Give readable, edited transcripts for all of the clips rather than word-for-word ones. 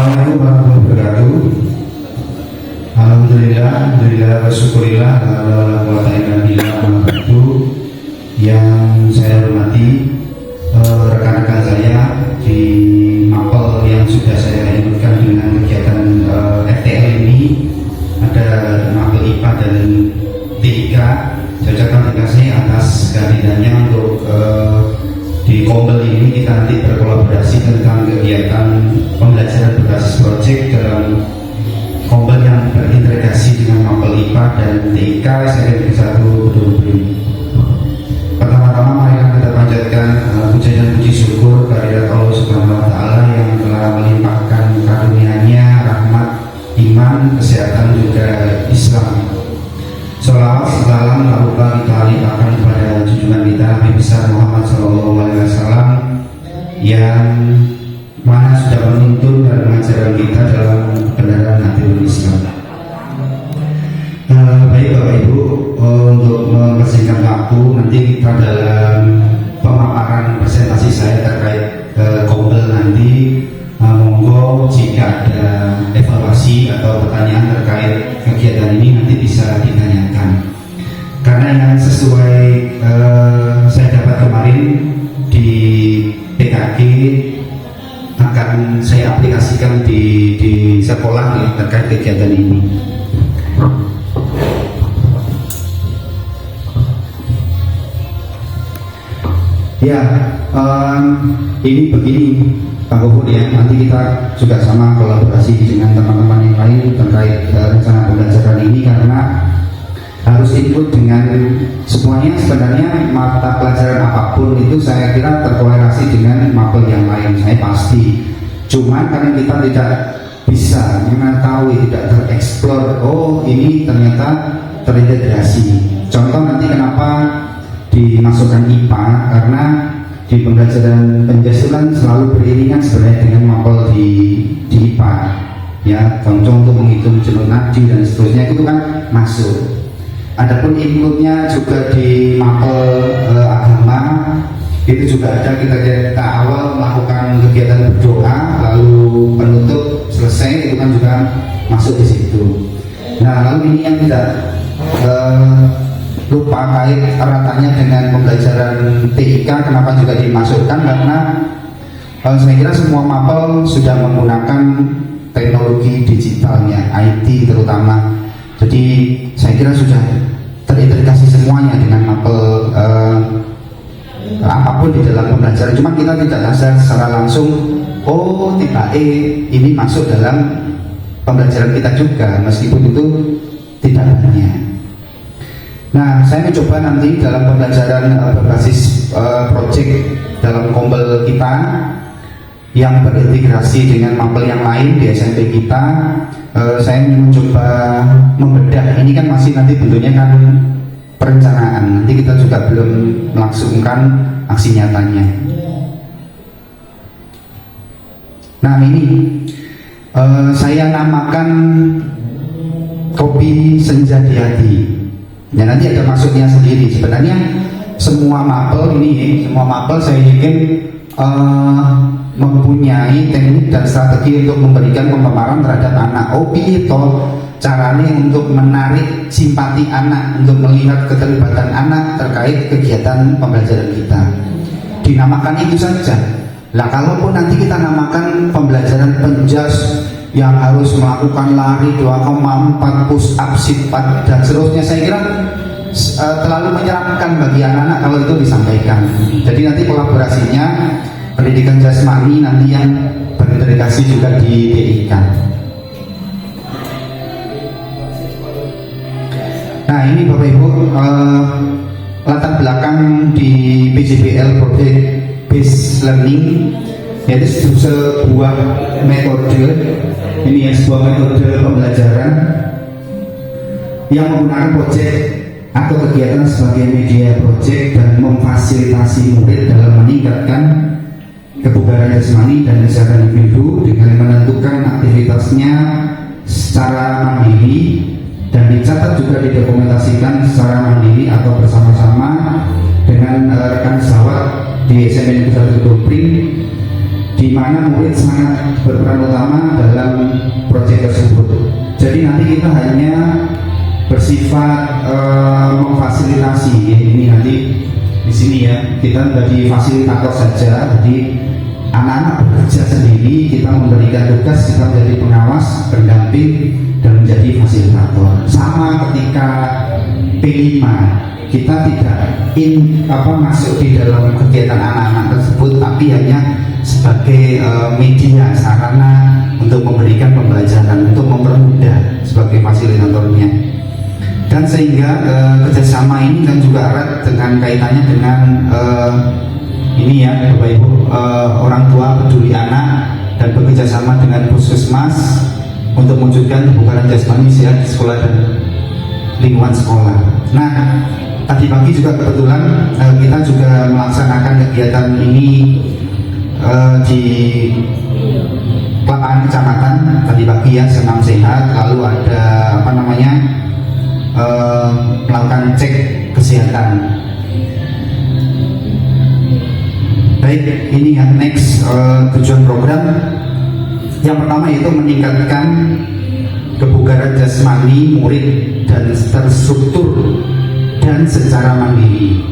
Assalamualaikum warahmatullahi wabarakatuh. Alhamdulillah, bersyukurillah yang saya hormati rekan-rekan saya di Mapel yang sudah saya ikutkan dengan kegiatan FTL ini. Ada Mapel IPA dan TIK. Saya ucapkan terima kasih atas kehadirannya untuk di Kombel ini. Kita nanti berkolaborasi tentang kegiatan pembelajaran berbasis proyek dalam Kombel yang berintegrasi dengan Mapel IPA dan TIK. Saya beri satu berdua. Pertama-tama mari kita panjatkan puja dan puji syukur kehadirat Allah Subhanahu wa Ta'ala yang telah melimpahkan karunia-Nya rahmat, iman, kesehatan juga Islam. Sholawat salam kita limpahkan kepada junjungan kita Nabi besar Muhammad SAW yang mana sudah menuntun dan mengajarkan kita dalam kebenaran hati Islam. Baik Bapak Ibu, untuk mempersingkat waktu, nanti kita dalam pemaparan presentasi saya terkait Kombel nanti, monggo jika ada evaluasi atau pertanyaan terkait kegiatan ini nanti bisa ditanyakan. Karena yang sesuai saya dapat kemarin di PKG akan saya aplikasikan di sekolah ya, terkait kegiatan ini. Ya, ini begini Pak Gofur ya, nanti kita juga sama kolaborasi dengan teman-teman yang lain terkait rencana pembelajaran ini, karena harus ikut dengan semuanya. Sebenarnya mata pelajaran apapun itu saya kira terkorelasi dengan mapel yang lain, saya pasti. Cuman karena kita tidak bisa mengetahui, tidak tereksplor, oh ini ternyata terintegrasi. Contoh nanti kenapa dimasukkan IPA, karena di pembelajaran penjasulan selalu beriringan sebenarnya dengan mapel di IPA ya, contoh untuk menghitung jumlah nadi dan seterusnya itu kan masuk. Adapun include-nya juga di mapel agama itu juga ada. Kita awal melakukan kegiatan berdoa lalu penutup selesai, itu kan juga masuk di situ. Nah lalu ini yang tidak lupa kait eratnya dengan pembelajaran TIK, kenapa juga dimasukkan, karena saya kira semua mapel sudah menggunakan teknologi digitalnya, IT terutama. Jadi saya kira sudah terintegrasi semuanya dengan mapel apapun di dalam pembelajaran. Cuma kita tidak sadar secara langsung, oh tiba ini masuk dalam pembelajaran kita juga, meskipun itu tidak banyak. Nah, saya mencoba nanti dalam pembelajaran berbasis project dalam Kombel kita yang berintegrasi dengan mapel yang lain di SMP kita, saya mencoba membedah. Ini kan masih nanti bentuknya kan perencanaan, nanti kita juga belum melangsungkan aksi nyatanya. Nah ini saya namakan kopi senja di hati. Ya nanti ada maksudnya sendiri. Sebenarnya semua mapel ini, semua mapel saya ingin mempunyai teknik dan strategi untuk memberikan pemaparan terhadap anak. Oh itu caranya untuk menarik simpati anak, untuk melihat keterlibatan anak terkait kegiatan pembelajaran kita. Dinamakan itu saja. Lah kalaupun nanti kita namakan pembelajaran penjas yang harus melakukan lari 2,4 push up, sit up dan seterusnya, saya kira terlalu menyeramkan bagi anak-anak kalau itu disampaikan. Jadi nanti kolaborasinya pendidikan jasmani nanti yang berintegrasi juga di TIK. Nah ini Bapak Ibu latar belakang di PJBL Project Based Learning, yaitu sebuah metode. Ini ya, sebuah metode pembelajaran yang menggunakan proyek atau kegiatan sebagai media proyek dan memfasilitasi murid dalam meningkatkan kebugaran jasmani dan kesehatan individu dengan menentukan aktivitasnya secara mandiri dan dicatat juga didokumentasikan secara mandiri atau bersama-sama dengan rekan sejawat di SMP Negeri 1 Dopring di mana murid sangat berperan utama dalam proyek tersebut. Jadi nanti kita hanya bersifat memfasilitasi. Ini nanti di sini ya, kita menjadi fasilitator saja. Jadi anak-anak bekerja sendiri, kita memberikan tugas, kita menjadi pengawas, pendamping, dan menjadi fasilitator. Sama ketika P5, kita tidak masuk di dalam kegiatan anak-anak tersebut, tapi hanya sebagai media, sarana untuk memberikan pembelajaran, untuk mempermudah sebagai fasilitatornya. Dan sehingga kerjasama ini kan juga erat dengan kaitannya dengan ini ya Bapak Ibu, orang tua peduli anak dan bekerjasama dengan puskesmas untuk mewujudkan kebugaran jasmani sehat di sekolah dan lingkungan sekolah. Nah, tadi pagi juga kebetulan kita juga melaksanakan kegiatan ini di lapangan kecamatan tadi pagi ya, senam sehat, lalu ada melakukan cek kesehatan. Baik, ini ya next tujuan program yang pertama yaitu meningkatkan kebugaran jasmani murid dan terstruktur dan secara mandiri.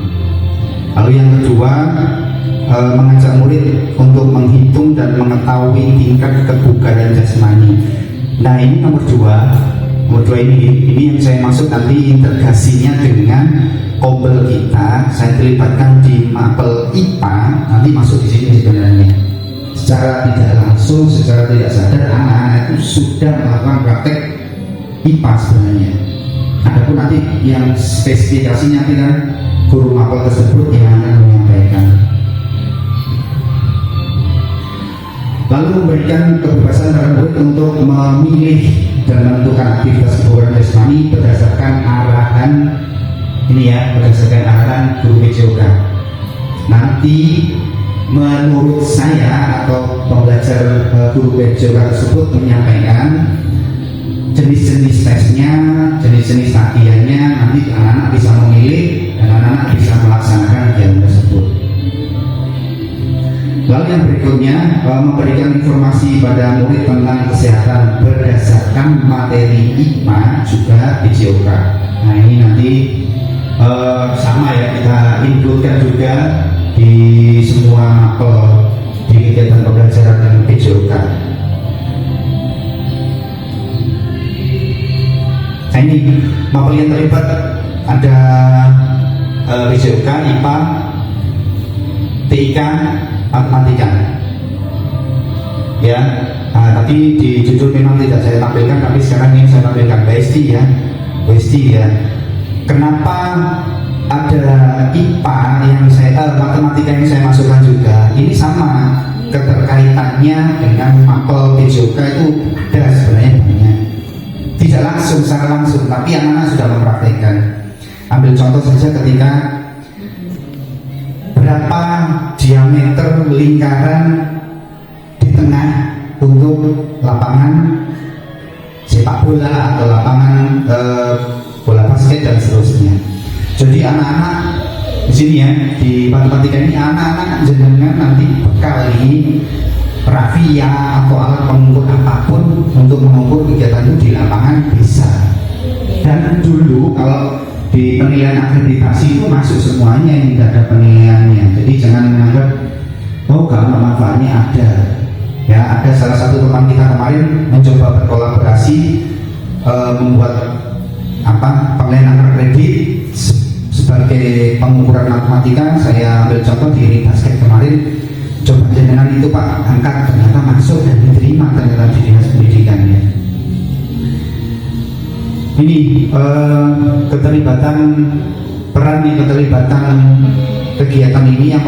Lalu yang kedua, mengajak murid untuk menghitung dan mengetahui tingkat kebugaran jasmani. Nah ini nomor dua ini yang saya maksud nanti integrasinya dengan kompel kita. Saya terlibatkan di mapel IPA, nanti masuk di sini sebenarnya. Secara tidak langsung, secara tidak sadar anak-anak itu sudah melakukan praktek IPA sebenarnya. Adapun nanti yang spesifikasinya nanti kan guru mapel tersebut yang akan menyampaikan. Lalu memberikan kebebasan para murid untuk memilih dan menentukan aktivitas kebugaran jasmani berdasarkan arahan guru PJOK. Nanti menurut saya atau pembelajar guru PJOK tersebut menyampaikan jenis-jenis tesnya, jenis-jenis latihannya, nanti anak-anak bisa memilih dan anak-anak bisa melaksanakan kegiatan tersebut. Lalu yang berikutnya, memberikan informasi pada murid tentang kesehatan berdasarkan materi IPA juga PJOK. Nah ini nanti sama ya, kita includekan juga di semua mapel di kegiatan pembelajaran dengan PJOK. Nah ini mapel yang terlibat ada PJOK, IPA, TIK, matematika ya. Tadi di judul memang tidak saya tampilkan, tapi sekarang ini saya tampilkan WST ya. Kenapa ada IPA yang matematika yang saya masukkan juga? Ini sama keterkaitannya dengan mapel PJOK itu ada sebenarnya banyak. Tidak langsung, secara langsung, tapi anak-anak sudah mempraktekkan. Ambil contoh saja ketika berapa diameter lingkaran di tengah untuk lapangan sepak bola atau lapangan bola basket dan seterusnya. Jadi anak-anak di sini ya, di matematika ini anak-anak jenengan nanti bekali rafia atau alat pengukur apapun untuk mengukur kegiatan itu di lapangan bisa. Dan dulu kalau di penilaian akreditasi itu masuk semuanya, yang tidak ada penilaiannya. Jadi jangan menganggap kalau manfaatnya ada. Ya, ada salah satu teman kita kemarin mencoba berkolaborasi membuat penilaian akredit sebagai pengukuran matematika. Saya ambil contoh di basket kemarin, coba jangan itu Pak angkat, ternyata masuk dan diterima ternyata di dinas pendidikan ya. Ini keterlibatan kegiatan ini yang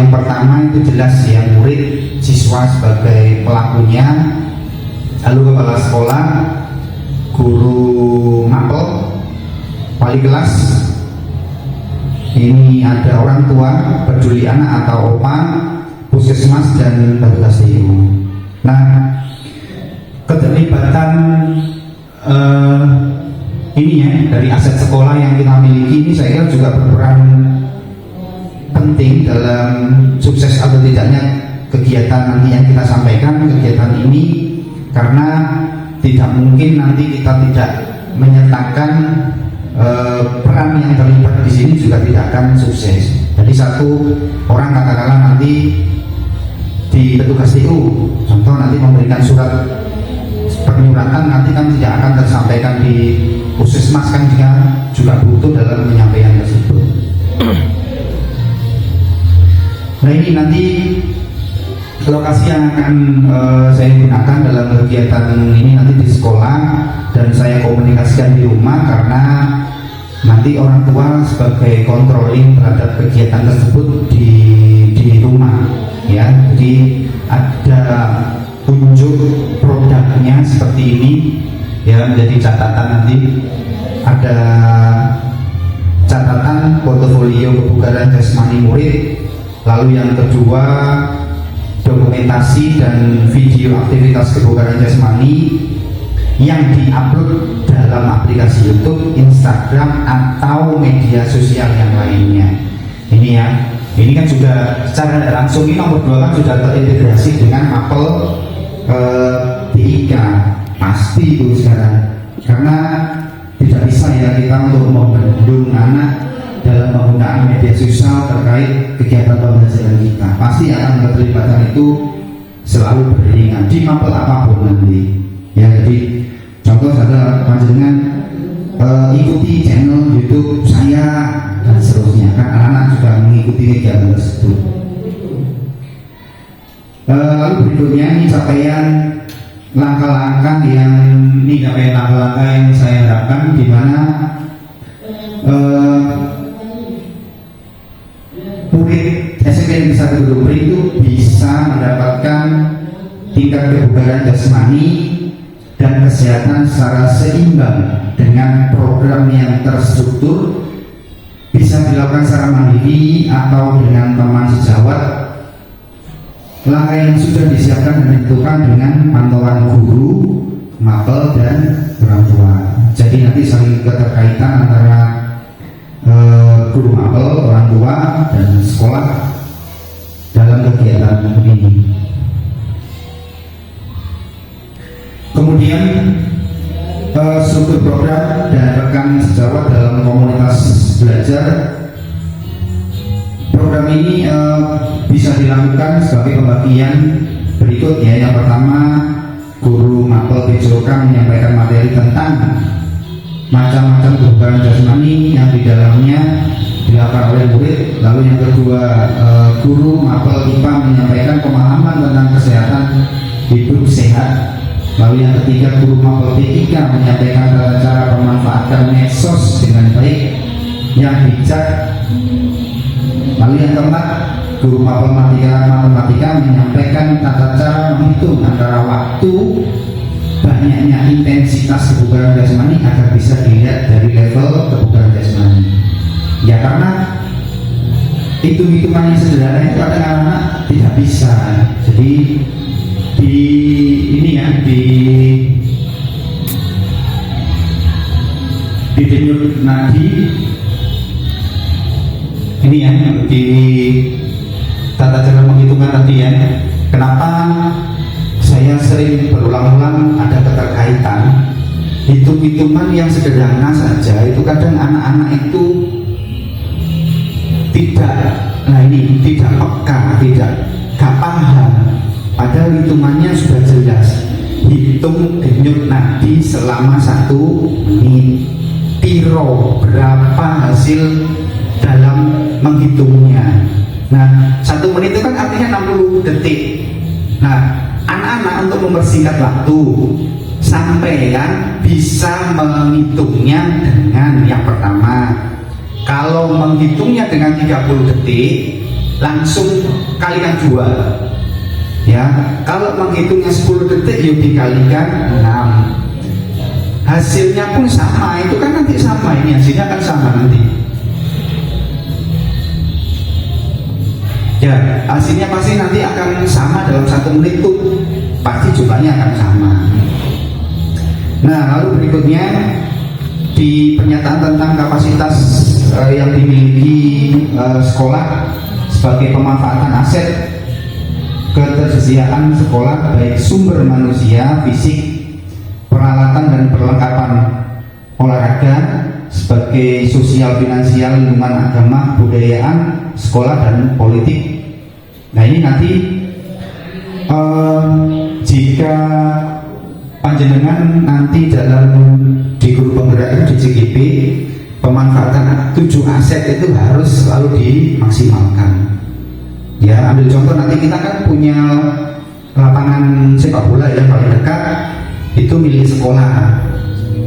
pertama itu jelas ya, murid siswa sebagai pelakunya, lalu kepala sekolah, guru mapel, wali kelas, ini ada orang tua peduli anak atau OPA, puskesmas dan petugas TU. Nah, keterlibatan ini ya dari aset sekolah yang kita miliki ini saya kira juga berperan penting dalam sukses atau tidaknya kegiatan nanti yang kita sampaikan, kegiatan ini, karena tidak mungkin nanti kita tidak menyertakan peran yang terlibat di sini juga tidak akan sukses. Jadi satu orang katakanlah nanti di petugas TU, contoh nanti memberikan surat penyuratan, nanti kan tidak akan tersampaikan di puskesmas kan juga butuh dalam penyampaian tersebut. Nah ini nanti lokasi yang akan saya gunakan dalam kegiatan ini nanti di sekolah, dan saya komunikasikan di rumah karena nanti orang tua sebagai controlling terhadap kegiatan tersebut di rumah ya. Jadi ada unjuk produknya seperti ini ya, menjadi catatan. Nanti ada catatan portofolio kebugaran jasmani murid, lalu yang kedua dokumentasi dan video aktivitas kebugaran jasmani yang diupload dalam aplikasi YouTube, Instagram atau media sosial yang lainnya. Ini ya, ini kan juga secara langsung ini nomor 2 kan sudah terintegrasi dengan mapel TIK, pasti itu sekarang, karena tidak bisa ya kita untuk membendung anak dalam penggunaan media sosial terkait kegiatan pembelajaran kita. Pasti akan keterlibatan itu selalu beriringan di mapel apapun nanti ya. Jadi contoh saja panjenengan ikuti channel YouTube saya dan seterusnya, kan anak-anak juga mengikuti kegiatan tersebut. Lalu berikutnya ini capaian langkah-langkah yang saya harapkan, di mana murid SMP Negeri 1 Kedung itu bisa mendapatkan tingkat kebugaran jasmani dan kesehatan secara seimbang dengan program yang terstruktur, bisa dilakukan secara mandiri atau dengan teman sejawat. Langkah yang sudah disiapkan dan ditentukan dengan pantauan guru, mapel dan orang tua. Jadi nanti saling keterkaitan antara guru mapel, orang tua dan sekolah dalam kegiatan ini. Kemudian struktur program dan rekan sejawat dalam komunitas belajar. Program ini bisa dilakukan sebagai pembagian berikut ya. Yang pertama, guru mapel PJOK menyampaikan materi tentang macam-macam kebugaran jasmani yang di dalamnya dilakukan oleh murid. Lalu yang kedua, guru mapel IPA menyampaikan pemahaman tentang kesehatan hidup sehat. Lalu yang ketiga, guru mapel P3 menyampaikan tata cara memanfaatkan medsos dengan baik yang bijak. Lalu yang keempat, guru mapel matematika menyampaikan tata cara menghitung antara waktu, banyaknya intensitas kebugaran jasmani agar bisa dilihat dari level kebugaran jasmani. Ya karena hitung-hitungan yang sederhana itu kadang-kadang tidak bisa. Jadi di ini ya, di denyut nadi ini ya, di tata cara menghitungkan tadi ya. Kenapa saya sering berulang-ulang ada keterkaitan hitung-hitungan yang sederhana saja itu kadang anak-anak itu tidak peka, tidak paham. Padahal hitungannya sudah jelas. Hitung denyut nadi selama 1 menit, piro berapa hasil dalam menghitungnya. Nah, 1 menit itu kan artinya 60 detik. Nah, anak-anak untuk mempersingkat waktu, sampean bisa menghitungnya dengan yang pertama, kalau menghitungnya dengan 30 detik langsung kalikan 2 ya. Kalau menghitungnya 10 detik yuk dikalikan 6. Hasilnya pun sama, itu kan nanti sama, ini hasilnya kan sama nanti ya. Hasilnya pasti nanti akan sama dalam 1 menit tuh, pasti jumlahnya akan sama. Nah, lalu berikutnya di pernyataan tentang kapasitas yang dimiliki sekolah sebagai pemanfaatan aset ketersediaan sekolah baik sumber manusia, fisik, peralatan dan perlengkapan olahraga sebagai sosial, finansial, lingkungan agama, budayaan, sekolah dan politik. Nah ini nanti jika panjenengan nanti dalam di guru penggerak itu di CGP, pemanfaatan 7 aset itu harus selalu dimaksimalkan. Ya, ambil contoh nanti kita kan punya lapangan sepak bola yang paling dekat itu milik sekolah.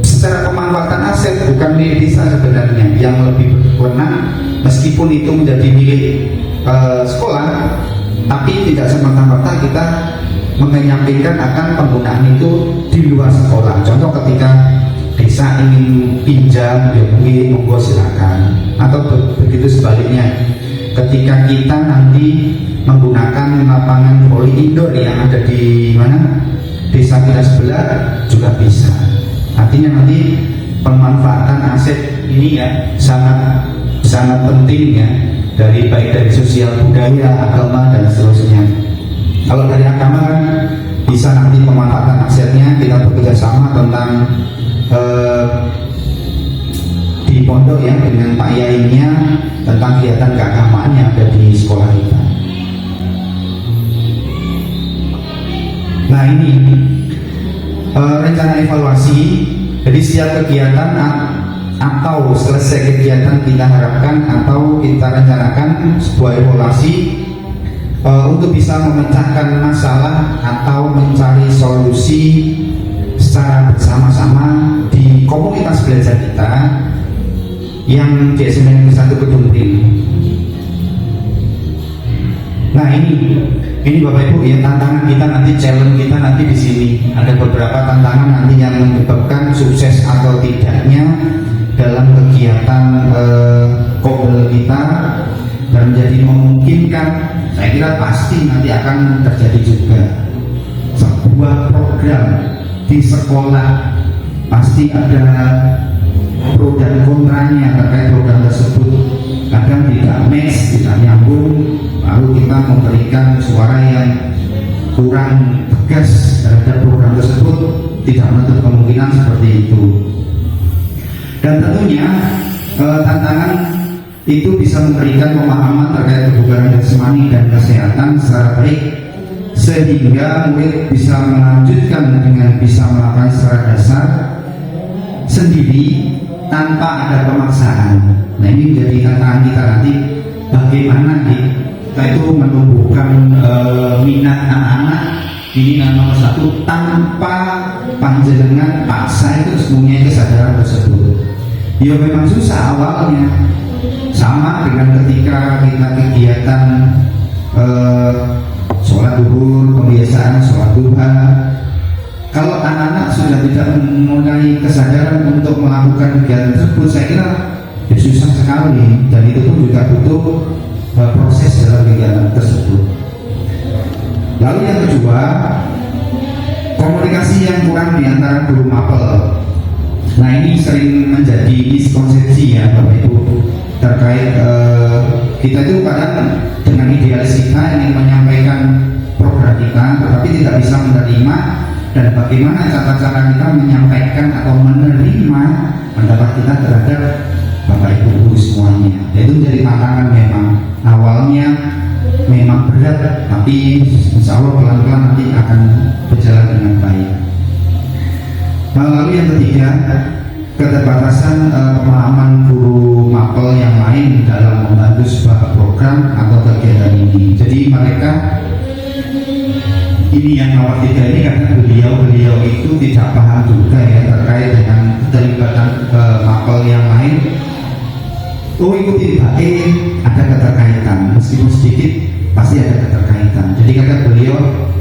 Secara pemanfaatan aset bukan milik desa sebenarnya, yang lebih berwenang meskipun itu menjadi milik sekolah, tapi tidak semata-mata kita menyampaikan akan penggunaan itu di luar sekolah. Contoh ketika desa ingin pinjam, ya mungkin monggo silakan. Atau begitu sebaliknya, ketika kita nanti menggunakan lapangan voli indoor yang ada di mana desa kita sebelah juga bisa. Artinya nanti pemanfaatan aset ini ya sangat penting ya, dari baik dari sosial, budaya, agama dan seterusnya. Kalau dari agama kan bisa nanti pemanfaatan asetnya kita bekerja sama tentang di pondok ya dengan Pak Yainya tentang kegiatan keagamaan yang ada di sekolah kita. Nah ini rencana evaluasi. Jadi setiap kegiatan atau selesai kegiatan kita harapkan atau kita rencanakan sebuah evaluasi untuk bisa memecahkan masalah atau mencari solusi secara bersama-sama di komunitas belajar kita yang di SMP 1 Kedungting. Nah ini Bapak Ibu ya, tantangan kita nanti, challenge kita nanti di sini ada beberapa tantangan nanti yang menyebabkan sukses atau tidaknya dalam kegiatan kobel kita, dan menjadi memungkinkan. Saya kira pasti nanti akan terjadi juga sebuah program di sekolah, pasti ada pro dan kontranya terkait program tersebut. Kadang tidak match, tidak nyambung, lalu kita memberikan suara yang kurang tegas terhadap program tersebut, tidak menutup kemungkinan seperti itu. Dan tentunya tantangan itu bisa memberikan pemahaman terkait kebugaran jasmani dan kesehatan secara baik, sehingga murid bisa melanjutkan dengan bisa melakukan secara dasar sendiri tanpa ada pemaksaan. Nah ini menjadi tantangan kita nanti, bagaimana kita itu menumbuhkan minat anak-anak ini nomor 1 tanpa panjenengan paksa itu semuanya kesadaran tersebut. Ya memang susah awalnya, sama dengan ketika kita kegiatan sholat duhur, pembiasaan sholat duha. Kalau anak-anak sudah tidak memulai kesadaran untuk melakukan kegiatan tersebut, saya kira ya susah sekali, dan itu pun juga butuh proses dalam kegiatan tersebut. Lalu yang kedua, komunikasi yang kurang di antara guru mapel. Nah ini sering menjadi miskonsepsi ya Bapak Ibu, terkait kita itu kadang dengan idealis kita ingin menyampaikan program kita, tetapi tidak bisa menerima, dan bagaimana cara-cara kita menyampaikan atau menerima pendapat kita terhadap Bapak Ibu guru semuanya. Itu menjadi tantangan memang. Awalnya memang berat, tapi insya Allah pelan-pelan nanti akan berjalan dengan baik. Lalu yang ketiga, keterbatasan pemahaman guru mapel yang lain dalam membantu sebuah program atau kegiatan ini. Jadi mereka ini yang nomor 3 ini, karena beliau itu tidak paham juga ya terkait dengan keterlibatan mapel yang lain. Oh ikuti ada keterkaitan, meskipun sedikit pasti ada keterkaitan. Jadi kata beliau,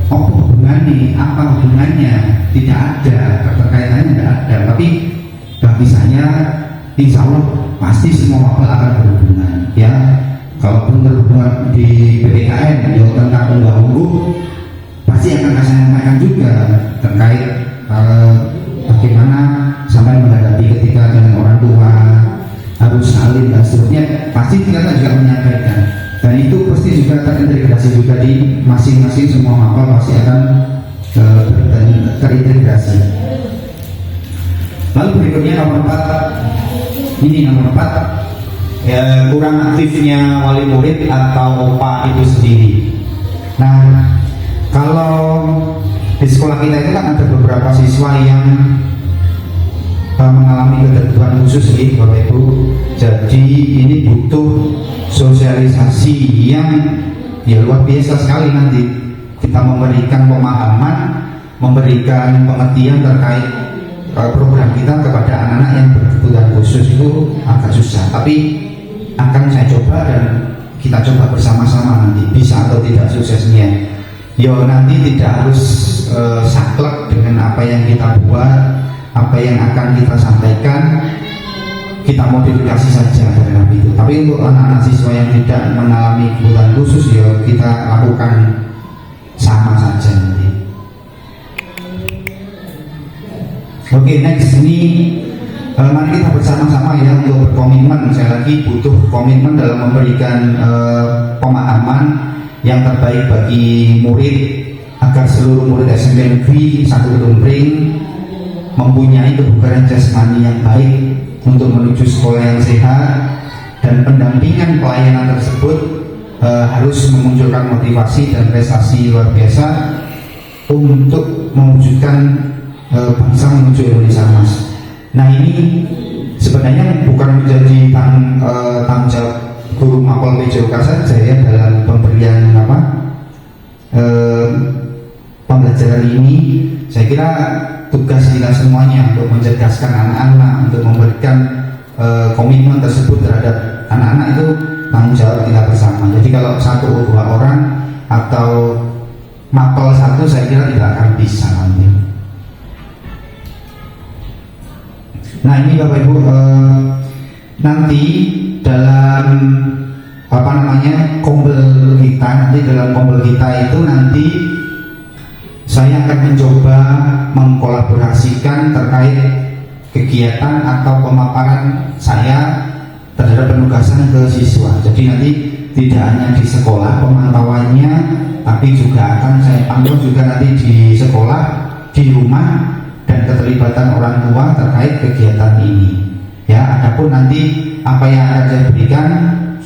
apa hubungannya? Tidak ada, keterkaitannya tidak ada. Tapi bagi saya, insya Allah pasti semua mapel akan berhubungan. Ya, kalaupun berhubungan di PPKN, tentang unggah-ungguh, pasti akan saya sampaikan juga terkait bagaimana sampai menghadapi ketika dengan orang tua harus saling dan seterusnya, pasti kita juga menyampaikan. dan itu pasti juga terintegrasi juga di masing-masing, semua mapel pasti akan terintegrasi. Lalu berikutnya nomor 4, ini nomor 4, ya, kurang aktifnya wali murid atau OPA itu sendiri. Nah, kalau di sekolah kita itu kan ada beberapa siswa yang mengalami kebutuhan khusus nih Bapak Ibu. Jadi ini butuh sosialisasi yang ya luar biasa sekali. Nanti kita memberikan pemahaman, memberikan pengertian terkait program kita kepada anak-anak yang berkebutuhan khusus itu agak susah, tapi akan saya coba dan kita coba bersama-sama nanti bisa atau tidak suksesnya. Yo, nanti tidak harus saklek dengan apa yang kita buat, apa yang akan kita sampaikan, kita modifikasi saja dalam itu. Tapi untuk anak-anak siswa yang tidak mengalami kebutuhan khusus, ya kita lakukan sama saja nanti. Oke, next ini mari kita bersama-sama ya untuk berkomitmen. Saya lagi butuh komitmen dalam memberikan pemahaman yang terbaik bagi murid agar seluruh murid SMP Negeri 1 Kedungpring mempunyai kebugaran jasmani yang baik untuk menuju sekolah yang sehat, dan pendampingan pelayanan tersebut harus memunculkan motivasi dan prestasi luar biasa untuk mewujudkan bangsa menuju Indonesia Emas. Nah, ini sebenarnya bukan menjadi tanggung jawab guru Mapol PJOK saja ya dalam pemberian pembelajaran ini. Saya kira tugas kita semuanya untuk mencerdaskan anak-anak, untuk memberikan komitmen tersebut terhadap anak-anak itu tanggung jawab kita bersama. Jadi kalau 1 atau 2 orang atau mapel 1 saya kira tidak akan bisa nanti. Nah, ini Bapak Ibu, nanti dalam kombel kita, nanti dalam kombel kita itu nanti saya akan mencoba mengkolaborasikan terkait kegiatan atau pemaparan saya terhadap penugasan ke siswa. Jadi nanti tidak hanya di sekolah pemantauannya, tapi juga akan saya pantau juga nanti di sekolah, di rumah, dan keterlibatan orang tua terkait kegiatan ini. Ya, adapun nanti apa yang akan saya berikan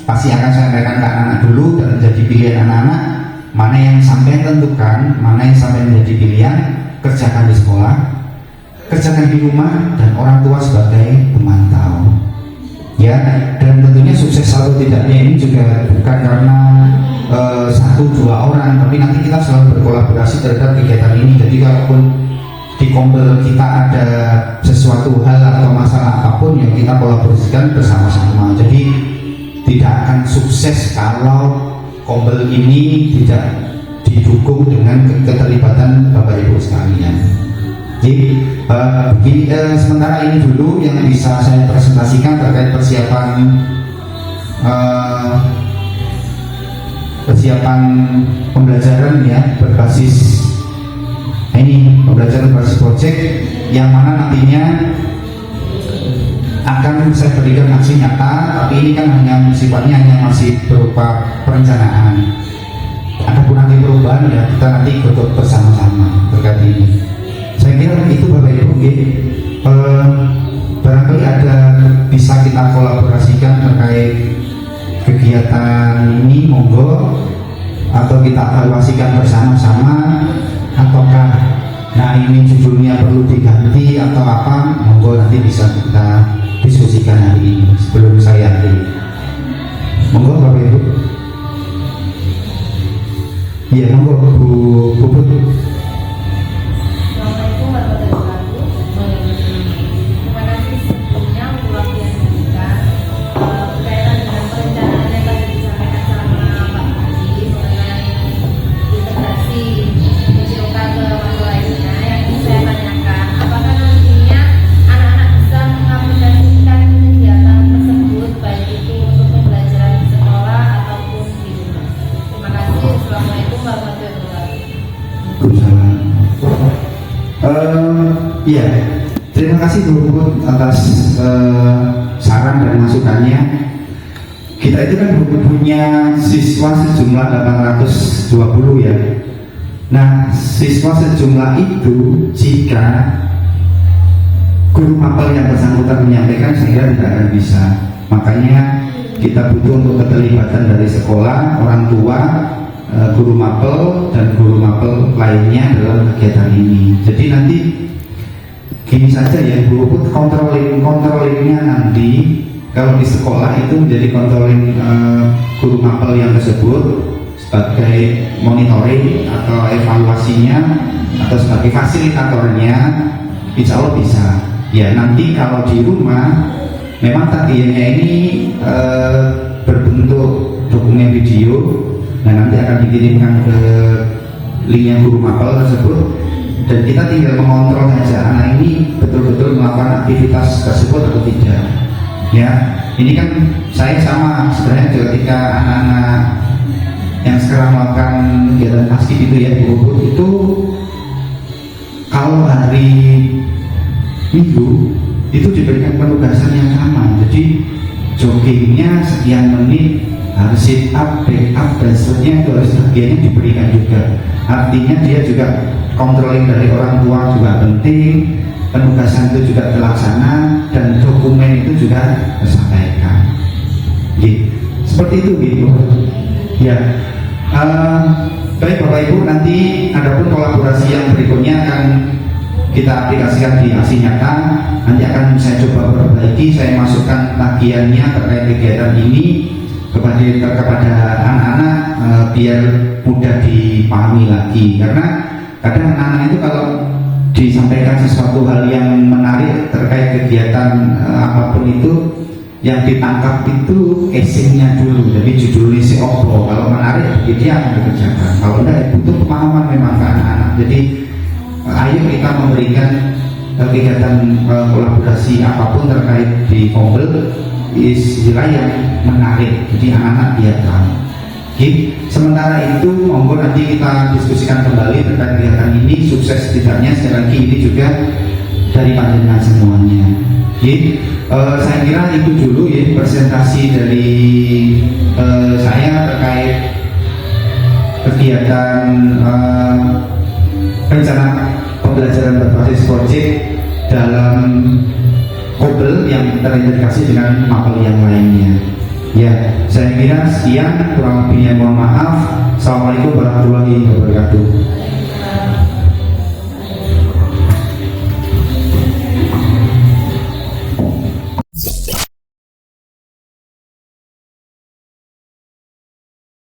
pasti akan saya sampaikan ke anak-anak dulu dan menjadi pilihan anak-anak. Mana yang sampai tentukan, mana yang sampai menjadi pilihan, kerjakan di sekolah, kerjakan di rumah, dan orang tua sebagai pemantau. Ya, dan tentunya sukses atau tidaknya ini juga bukan karena 1-2 orang, tapi nanti kita selalu berkolaborasi terhadap kegiatan ini. Jadi kalaupun di kombel kita ada sesuatu hal atau masalah apapun yang kita kolaborasikan bersama-sama. Jadi tidak akan sukses kalau kombel ini tidak didukung dengan keterlibatan Bapak Ibu sekalian. Jadi sementara ini dulu yang bisa saya presentasikan terkait persiapan pembelajaran ya berbasis ini pembelajaran berbasis project yang mana nantinya akan saya berikan aksi nyata, tapi ini kan hanya sifatnya masih berupa perencanaan. Adapun nanti perubahan ya kita nanti ikut bersama-sama terkait ini. Saya kira itu Bapak Ibu, barangkali ada bisa kita kolaborasikan terkait kegiatan ini, monggo, atau kita evaluasikan bersama-sama, ataukah nah ini judulnya perlu diganti atau apa, monggo nanti bisa kita diskusikan hari ini sebelum saya akhiri. Monggo Bapak Ibu. Iya, monggo Bu Puput. Iya, terima kasih Bu atas saran dan masukannya. kita itu kan punya siswa sejumlah 820 ya. Nah, siswa sejumlah itu jika guru mapel yang bersangkutan menyampaikan, saya kira tidak akan bisa. Makanya kita butuh untuk keterlibatan dari sekolah, orang tua, guru mapel dan guru mapel lainnya dalam kegiatan ini. Jadi nanti gini saja ya, Bu, controllingnya nanti kalau di sekolah itu menjadi controlling guru mapel yang tersebut sebagai monitoring atau evaluasinya atau sebagai fasilitatornya, insya Allah bisa. Ya nanti kalau di rumah memang takdirnya ini berbentuk dokumen video, nah nanti akan dikirimkan ke linknya guru mapel tersebut, dan kita tinggal mengontrol saja anak ini betul-betul melakukan aktivitas tersebut atau tidak. Ya, ini kan saya sama sebenarnya ketika anak-anak yang sekarang melakukan kegiatan askip itu ya, itu kalau hari Minggu itu diberikan penugasan yang sama. Jadi joggingnya sekian menit, harus sit up, back up dan seterusnya, itu harus bagiannya diberikan juga. Artinya dia juga controlling dari orang tua juga penting, penugasan itu juga terlaksana dan dokumen itu juga tersampaikan. Gitu. Seperti itu gitu. Ya. Baik Bapak Ibu, nanti adapun kolaborasi yang berikutnya akan kita aplikasikan di aksi nyata. Nanti akan saya coba perbaiki, saya masukkan tagihannya terkait kegiatan ini kepada anak-anak biar mudah dipahami lagi. Karena kadang anak-anak itu kalau disampaikan sesuatu hal yang menarik terkait kegiatan apapun itu, yang ditangkap itu casingnya dulu, jadi judulnya si opo, kalau menarik dia akan dikerjakan, kalau enggak butuh pemahaman memang ke anak-anak. Jadi ayo kita memberikan kegiatan kolaborasi apapun terkait di Kombel istilah yang menarik, jadi anak-anak dia tahu. Sementara itu monggo nanti kita diskusikan kembali terkait kegiatan ini, sukses tidaknya sekali lagi ini juga dari panjenengan semuanya. Saya kira itu dulu ya presentasi dari saya terkait kegiatan rencana pembelajaran berbasis project dalam Kombel yang terintegrasi dengan mapel yang lainnya. Ya, saya kira sekian, kurang lebihnya mohon maaf. Assalamualaikum warahmatullahi wabarakatuh.